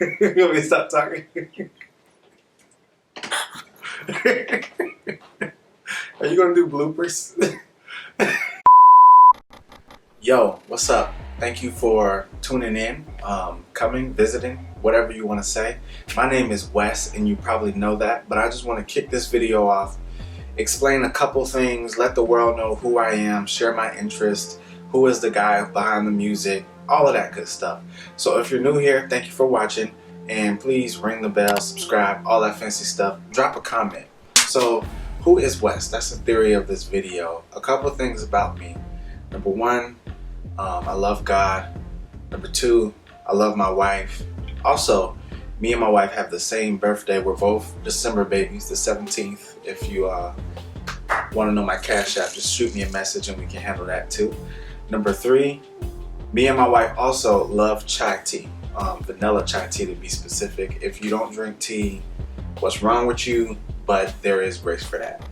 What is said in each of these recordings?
You want me to stop talking? Are you gonna do bloopers? Yo, what's up? Thank you for tuning in, coming, visiting, whatever you want to say. My name is Wes, and you probably know that, but I just want to kick this video off, explain a couple things, let the world know who I am, share my interest, who is the guy behind the music, all of that good stuff. So if you're new here, thank you for watching, and please ring the bell, subscribe, all that fancy stuff. Drop a comment. So who is Wes? That's the theory of this video. A couple things about me. Number one, I love God. Number two, I love my wife. Also, me and my wife have the same birthday. We're both December babies, the 17th. If you want to know my cash app, just shoot me a message and we can handle that too. Number three, me and my wife also love chai tea, vanilla chai tea to be specific. If you don't drink tea, what's wrong with you? But there is grace for that.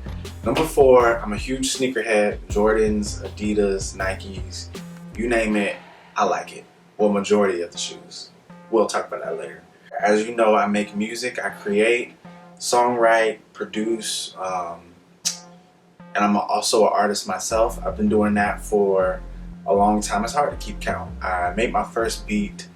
Number four, I'm a huge sneakerhead. Jordans, Adidas, Nikes, you name it, I like it. Well, majority of the shoes. We'll talk about that later. As you know, I make music, I create, songwrite, produce, and I'm also an artist myself. I've been doing that for a long time. It's hard to keep count. I made my first beat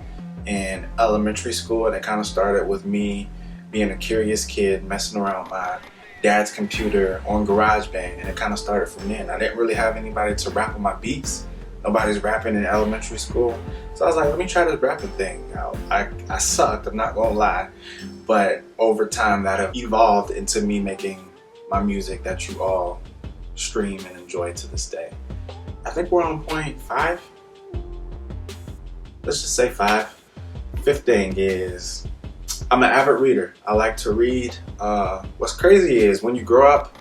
in elementary school, and it kind of started with me being a curious kid, messing around with my dad's computer on GarageBand, and it kind of started from then. I didn't really have anybody to rap on my beats. Nobody's rapping in elementary school. So I was like, let me try this rapping thing out. I sucked, I'm not gonna lie. But over time that evolved into me making my music that you all stream and enjoy to this day. I think we're on point 5. Let's just say 5. Fifth thing is, I'm an avid reader. I like to read. What's crazy is when you grow up,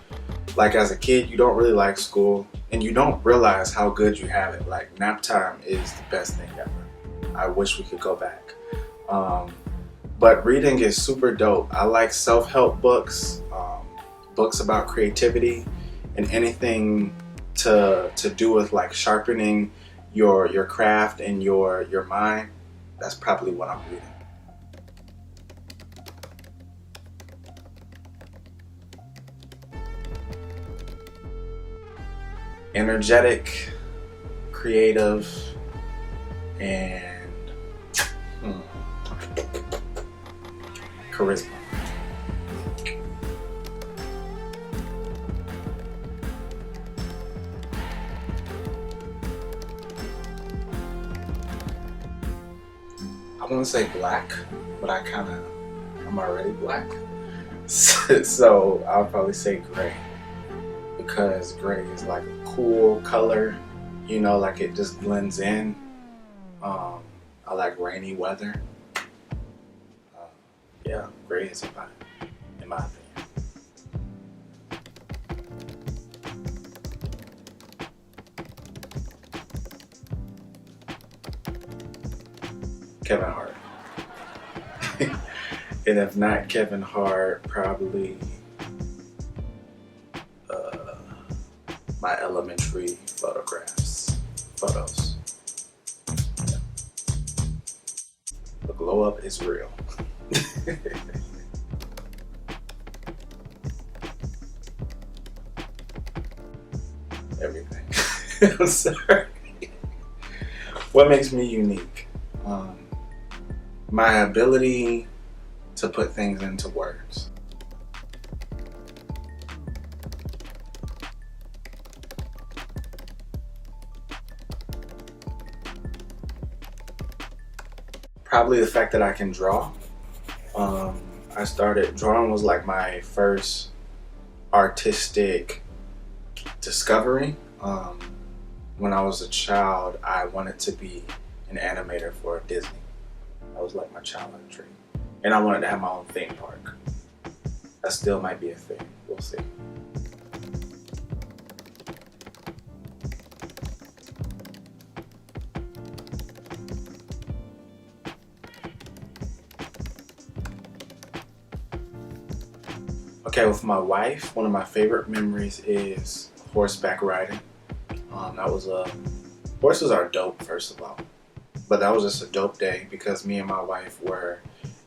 like as a kid, you don't really like school and you don't realize how good you have it. Like nap time is the best thing ever. I wish we could go back. But reading is super dope. I like self-help books, books about creativity, and anything to do with like sharpening your craft and your mind. That's probably what I'm reading. Energetic, creative, and charisma. I want to say black, but I'm already black. So I'll probably say gray, because gray is like a cool color, you know, like it just blends in. I like rainy weather. Yeah, gray is fine, in my opinion. Kevin Hart. And if not Kevin Hart, probably my elementary photos. Yeah. The glow up is real. Everything. I'm sorry. What makes me unique? My ability to put things into words. Probably the fact that I can draw. I started drawing, was like my first artistic discovery. When I was a child, I wanted to be an animator for Disney. That was like my childhood dream. And I wanted to have my own theme park. That still might be a thing, we'll see. Okay, with my wife, one of my favorite memories is horseback riding. Horses are dope, first of all. But that was just a dope day because me and my wife were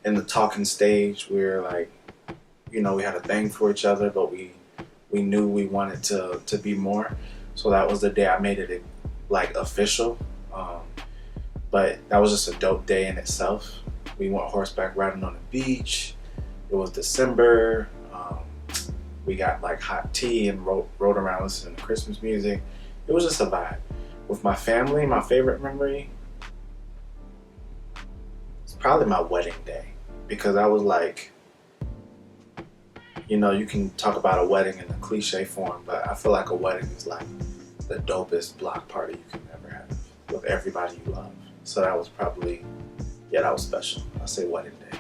in the talking stage. We were like, you know, we had a thing for each other, but we knew we wanted to be more. So that was the day I made it like official. But that was just a dope day in itself. We went horseback riding on the beach. It was December. We got like hot tea and rode around listening to Christmas music. It was just a vibe. With my family, my favorite memory, it's probably my wedding day, because I was like, you know, you can talk about a wedding in a cliche form, but I feel like a wedding is like the dopest block party you can ever have with everybody you love. So that was probably, yeah, that was special. I'll say wedding day.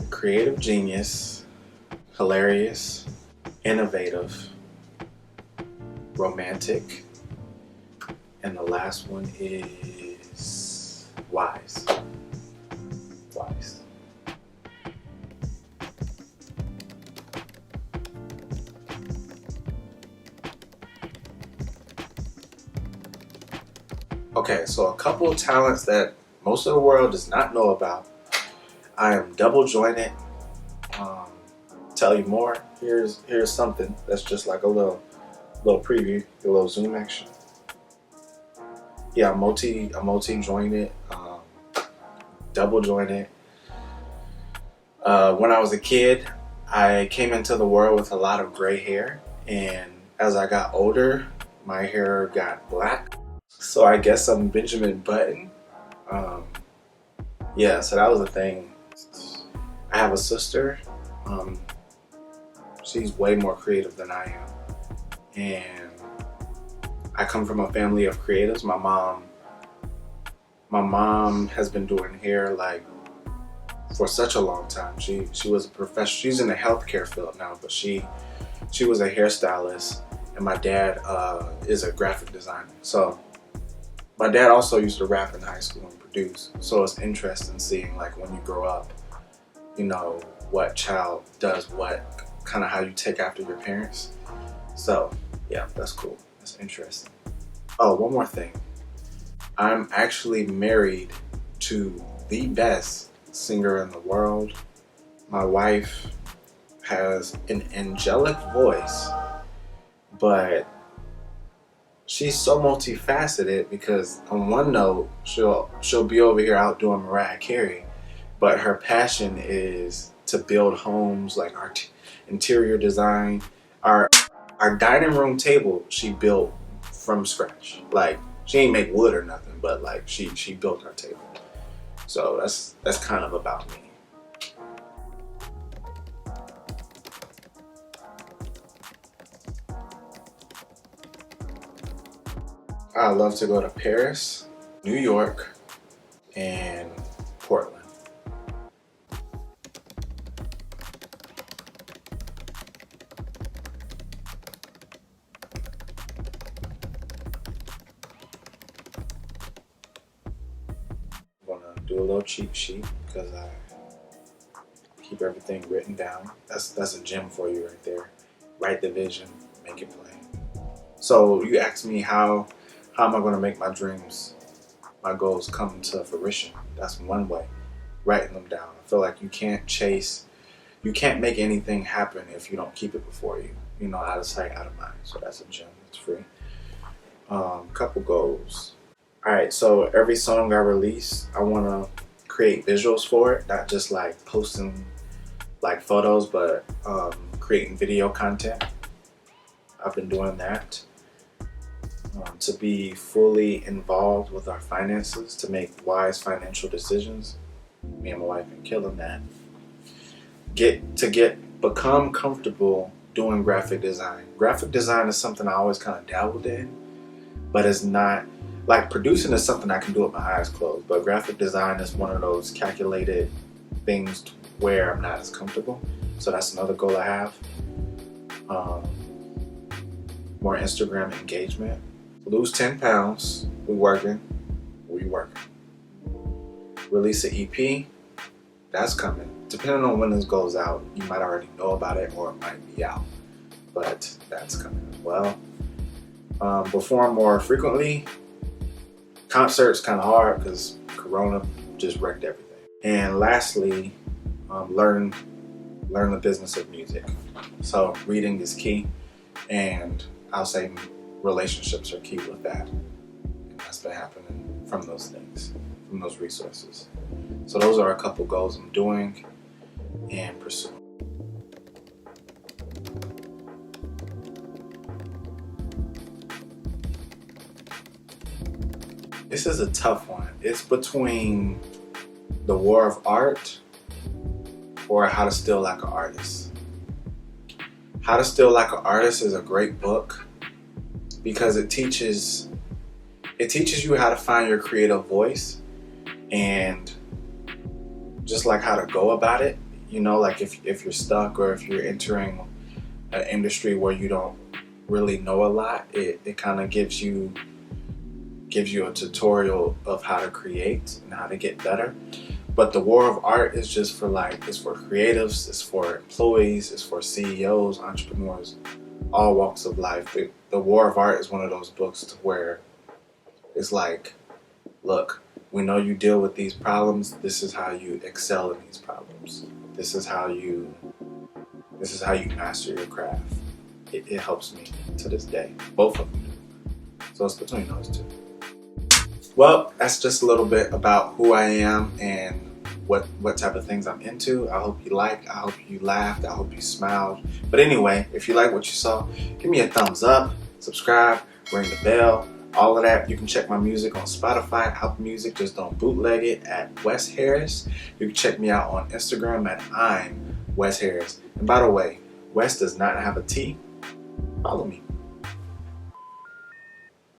Creative genius, hilarious, innovative, romantic, and the last one is wise. Wise. Okay, so a couple of talents that most of the world does not know about. I am double jointed. Tell you more. Here's something that's just like a little preview, a little zoom action. Yeah, I'm multi jointed, double jointed. When I was a kid, I came into the world with a lot of gray hair, and as I got older, my hair got black. So I guess I'm Benjamin Button. Yeah, so that was a thing. I have a sister. She's way more creative than I am, and I come from a family of creatives. My mom has been doing hair like for such a long time. She was a professional. She's in the healthcare field now, but she was a hairstylist, and my dad is a graphic designer. So my dad also used to rap in high school and produce. So it's interesting seeing like when you grow up, you know, what child does what, kind of how you take after your parents. So yeah, that's cool. That's interesting. Oh, one more thing. I'm actually married to the best singer in the world. My wife has an angelic voice, but she's so multifaceted, because on one note, she'll be over here outdoing Mariah Carey, but her passion is to build homes, like our interior design. Our dining room table she built from scratch. Like, she ain't make wood or nothing, but like she built our table. So that's kind of about me. I love to go to Paris, New York, and Portland. I'm gonna do a little cheat sheet because I keep everything written down. That's a gem for you right there. Write the vision, make it plain. So you asked me how am I going to make my dreams, my goals come to fruition? That's one way, writing them down. I feel like you can't make anything happen if you don't keep it before you. You know, out of sight, out of mind. So that's a gem. It's free. Couple goals. All right, so every song I release, I want to create visuals for it, not just like posting like photos, but creating video content. I've been doing that. To be fully involved with our finances, to make wise financial decisions. Me and my wife are killing that. Become comfortable doing graphic design. Graphic design is something I always kind of dabbled in, but it's not like producing is something I can do with my eyes closed. But graphic design is one of those calculated things where I'm not as comfortable. So that's another goal I have. More Instagram engagement. Lose 10 pounds. We working. Release an EP. That's coming. Depending on when this goes out, you might already know about it or it might be out. but that's coming as well. Perform more frequently. Concerts kind of hard because Corona just wrecked everything. And lastly, learn the business of music. So reading is key, and I'll say relationships are key with that. And that's been happening from those things, from those resources. So those are a couple goals I'm doing and pursuing. This is a tough one. It's between The War of Art or How to Steal Like an Artist. How to Steal Like an Artist is a great book because it teaches you how to find your creative voice and just like how to go about it. You know, like if you're stuck or if you're entering an industry where you don't really know a lot, it kind of gives you a tutorial of how to create and how to get better. But The War of Art is just for it's for creatives, it's for employees, it's for CEOs, entrepreneurs, all walks of life. The War of Art is one of those books to where it's like, look, we know you deal with these problems. This is how you excel in these problems. This is how you master your craft. It helps me to this day. Both of them do. So it's between those two. Well, that's just a little bit about who I am and what type of things I'm into. I hope you liked, I hope you laughed, I hope you smiled. But anyway, if you like what you saw, give me a thumbs up, subscribe, ring the bell, all of that. You can check my music on Spotify, Apple Music, just don't bootleg it at Wes Harris. You can check me out on Instagram at I'm Wes Harris. And by the way, Wes does not have a T. Follow me.